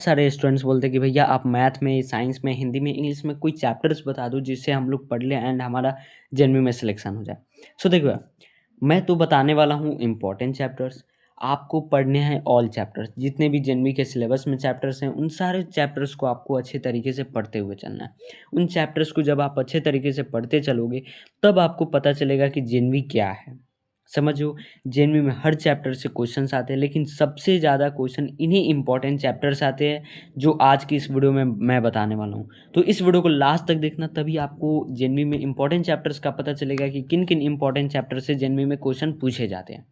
सारे स्टूडेंट्स बोलते हैं कि भैया आप मैथ में, साइंस में, हिंदी में, इंग्लिश में कोई चैप्टर्स बता दो जिससे हम लोग पढ़ लें एंड हमारा जेएनवी में सिलेक्शन हो जाए। सो देखो मैं तो बताने वाला हूँ इम्पोर्टेंट चैप्टर्स। आपको पढ़ने हैं ऑल चैप्टर्स, जितने भी जेएनवी के सिलेबस में चैप्टर्स हैं उन सारे चैप्टर्स को आपको अच्छे तरीके से पढ़ते हुए चलना है। उन चैप्टर्स को जब आप अच्छे तरीके से पढ़ते चलोगे तब आपको पता चलेगा कि जेएनवी क्या है। समझो, जेएनवी में हर चैप्टर से क्वेश्चंस आते हैं, लेकिन सबसे ज़्यादा क्वेश्चन इन्हीं इंपॉर्टेंट चैप्टर्स आते हैं जो आज की इस वीडियो में मैं बताने वाला हूँ। तो इस वीडियो को लास्ट तक देखना, तभी आपको जेएनवी में इंपॉर्टेंट चैप्टर्स का पता चलेगा कि किन किन इंपॉर्टेंट चैप्टर से जेएनवी में क्वेश्चन पूछे जाते हैं।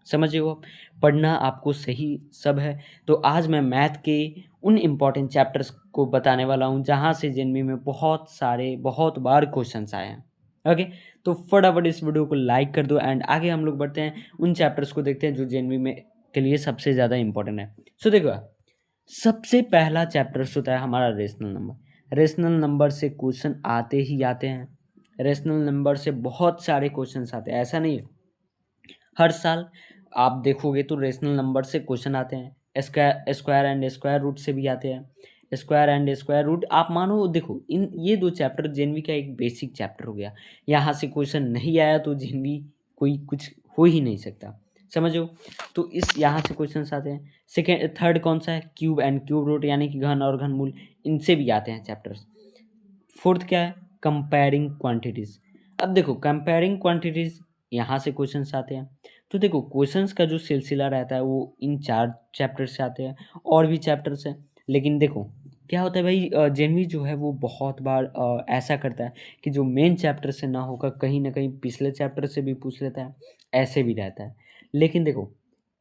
समझ रहे हो आप? पढ़ना आपको सही सब है। तो आज मैं मैथ के उन इंपॉर्टेंट चैप्टर्स को बताने वाला हूँ जहाँ से जेएनवी में बहुत बार क्वेश्चंस आए हैं। ओके, तो फटाफट इस वीडियो को लाइक कर दो एंड आगे हम लोग बढ़ते हैं, उन चैप्टर्स को देखते हैं जो जेएनवी में के लिए सबसे ज़्यादा इंपॉर्टेंट है। सो देखो, सबसे पहला चैप्टर होता है हमारा रेशनल नंबर। रेशनल नंबर से क्वेश्चन आते ही आते हैं। रेशनल नंबर से बहुत सारे क्वेश्चन आते हैं, ऐसा नहीं है। हर साल आप देखोगे तो रेशनल नंबर से क्वेश्चन आते हैं। स्क्वायर एंड स्क्वायर रूट से भी आते हैं। स्क्वायर एंड स्क्वायर रूट आप मानो, देखो इन ये दो चैप्टर जेएनवी का एक बेसिक चैप्टर हो गया। यहाँ से क्वेश्चन नहीं आया तो जेएनवी कोई कुछ हो ही नहीं सकता। समझो, तो इस यहाँ से क्वेश्चन आते हैं। सेकेंड थर्ड कौन सा है? क्यूब एंड क्यूब रूट, यानी कि घन और घनमूल, इनसे भी आते हैं चैप्टर्स। फोर्थ क्या है? Comparing quantities. अब देखो कंपेयरिंग क्वांटिटीज यहाँ से क्वेश्चंस आते हैं। तो देखो क्वेश्चंस का जो सिलसिला रहता है वो इन 4 चैप्टर से आते हैं, और भी चैप्टर्स हैं। लेकिन देखो क्या होता है भाई, जेएनवी जो है वो बहुत बार ऐसा करता है कि जो मेन चैप्टर से ना होकर कहीं ना कहीं पिछले चैप्टर से भी पूछ लेता है, ऐसे भी रहता है। लेकिन देखो,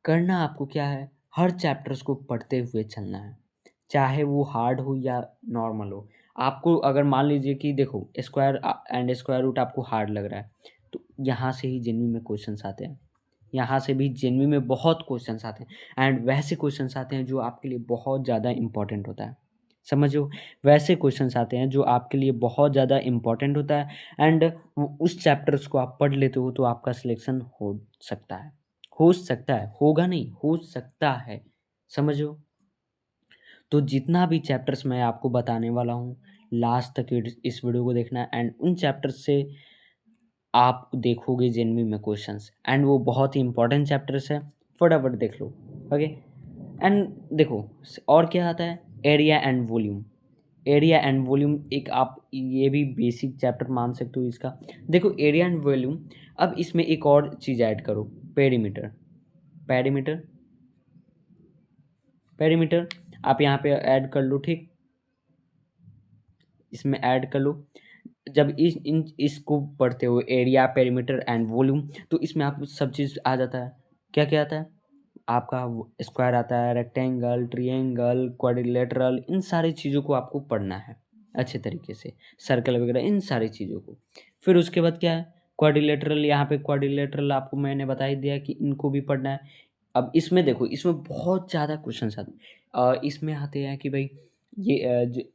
करना आपको क्या है, हर चैप्टर्स को पढ़ते हुए चलना है, चाहे वो हार्ड हो या नॉर्मल हो। आपको अगर मान लीजिए कि देखो स्क्वायर एंड स्क्वायर रूट आपको हार्ड लग रहा है, तो यहाँ से ही जेएनवी में क्वेश्चंस आते हैं। यहाँ से भी जेएनवी में बहुत क्वेश्चंस आते हैं एंड वैसे क्वेश्चंस आते हैं जो आपके लिए बहुत ज़्यादा इंपॉर्टेंट होता है। समझो, वैसे क्वेश्चंस आते हैं जो आपके लिए बहुत ज़्यादा इंपॉर्टेंट होता है एंड उस चैप्टर्स को आप पढ़ लेते हो तो आपका सिलेक्शन हो सकता है। हो सकता है, होगा नहीं, हो सकता है। समझो, तो जितना भी चैप्टर्स मैं आपको बताने वाला हूँ, लास्ट तक इस वीडियो को देखना एंड उन चैप्टर्स से आप देखोगे जेएनवी में क्वेश्चंस एंड वो बहुत ही इंपॉर्टेंट चैप्टर्स है। फटाफट देख लो। ओके, एंड देखो और क्या आता है? Area and volume. Area and volume एक आप ये भी बेसिक चैप्टर मान सकते हो इसका। देखो एरिया एंड वॉल्यूम, अब इसमें एक और चीज़ ऐड करो, पेरीमीटर। पेरीमीटर पेरीमीटर आप यहाँ पे ऐड कर लो, ठीक, इसमें ऐड कर लो। जब इसको पढ़ते हो, एरिया, पेरीमीटर एंड वॉल्यूम, तो इसमें आप सब चीज़ आ जाता है। क्या क्या आता है आपका? स्क्वायर आता है, रेक्टेंगल, ट्रायंगल, क्वाड्रिलेटरल, इन सारी चीज़ों को आपको पढ़ना है अच्छे तरीके से, सर्कल वगैरह इन सारी चीज़ों को। फिर उसके बाद क्या है? क्वाड्रिलेटरल। यहाँ पे क्वाड्रिलेटरल आपको मैंने बता ही दिया कि इनको भी पढ़ना है। अब इसमें देखो, इसमें बहुत ज़्यादा क्वेश्चन आते हैं। इसमें आते हैं कि भाई ये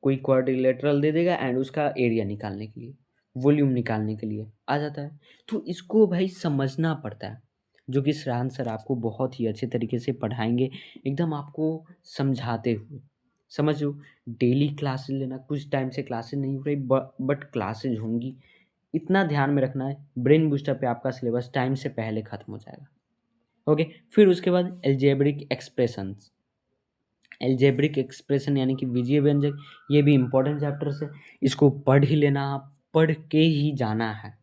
कोई क्वाड्रिलेटरल दे देगा एंड उसका एरिया निकालने के लिए, वॉल्यूम निकालने के लिए आ जाता है। तो इसको भाई समझना पड़ता है, जो कि श्रेयांश सर आपको बहुत ही अच्छे तरीके से पढ़ाएंगे, एकदम आपको समझाते हुए। समझो, डेली क्लासेस लेना, कुछ टाइम से क्लासेस नहीं हो रही बट क्लासेज होंगी, इतना ध्यान में रखना है। ब्रेन बूस्टर पे आपका सिलेबस टाइम से पहले ख़त्म हो जाएगा। ओके, फिर उसके बाद एल्जेब्रिक एक्सप्रेशंस। एल्जेब्रिक एक्सप्रेशन यानी कि बीजीय व्यंजक, ये भी इंपॉर्टेंट चैप्टर्स है, इसको पढ़ ही लेना, पढ़ के ही जाना है।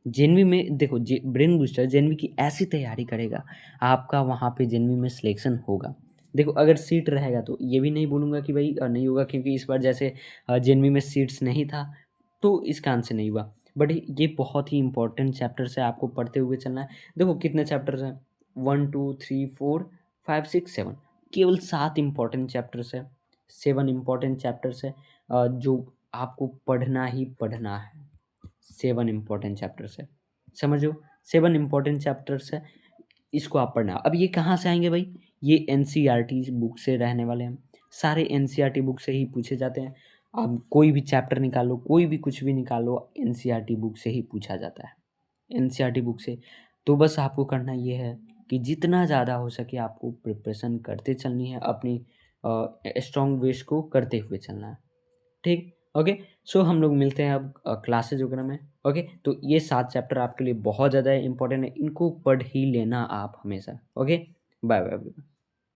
जेएनवी में देखो, ब्रेन बूस्टर जेएनवी की ऐसी तैयारी करेगा, आपका वहाँ पे जेएनवी में सिलेक्शन होगा। देखो अगर सीट रहेगा तो ये भी नहीं बोलूँगा कि भाई नहीं होगा, क्योंकि इस बार जैसे जेएनवी में सीट्स नहीं था तो इस कारण से नहीं हुआ। बट ये बहुत ही इंपॉर्टेंट चैप्टर्स है, आपको पढ़ते हुए चलना है। देखो कितने चैप्टर्स हैं, 1 2 3 4 5 6 7, केवल 7 इंपॉर्टेंट चैप्टर्स है, 7 इंपॉर्टेंट चैप्टर्स है जो आपको पढ़ना ही पढ़ना है। 7 इंपॉर्टेंट चैप्टर्स है, समझो, 7 इंपॉर्टेंट चैप्टर्स है, इसको आप पढ़ना। अब ये कहाँ से आएंगे भाई? ये एनसीईआरटी बुक से रहने वाले हैं, सारे एनसीईआरटी बुक से ही पूछे जाते हैं। आप कोई भी चैप्टर निकालो, कोई भी कुछ भी निकालो, एनसीईआरटी बुक से ही पूछा जाता है, एनसीईआरटी बुक से। तो बस आपको करना ये है कि जितना ज़्यादा हो सके आपको प्रिपरेशन करते चलनी है, अपनी स्ट्रॉन्ग विश को करते हुए चलना है। ठीक? ओके, सो हम लोग मिलते हैं अब क्लासेज़ वगैरह में। ओके, तो ये 7 चैप्टर आपके लिए बहुत ज़्यादा इम्पोर्टेंट है, इनको पढ़ ही लेना आप हमेशा। Okay, bye bye everyone.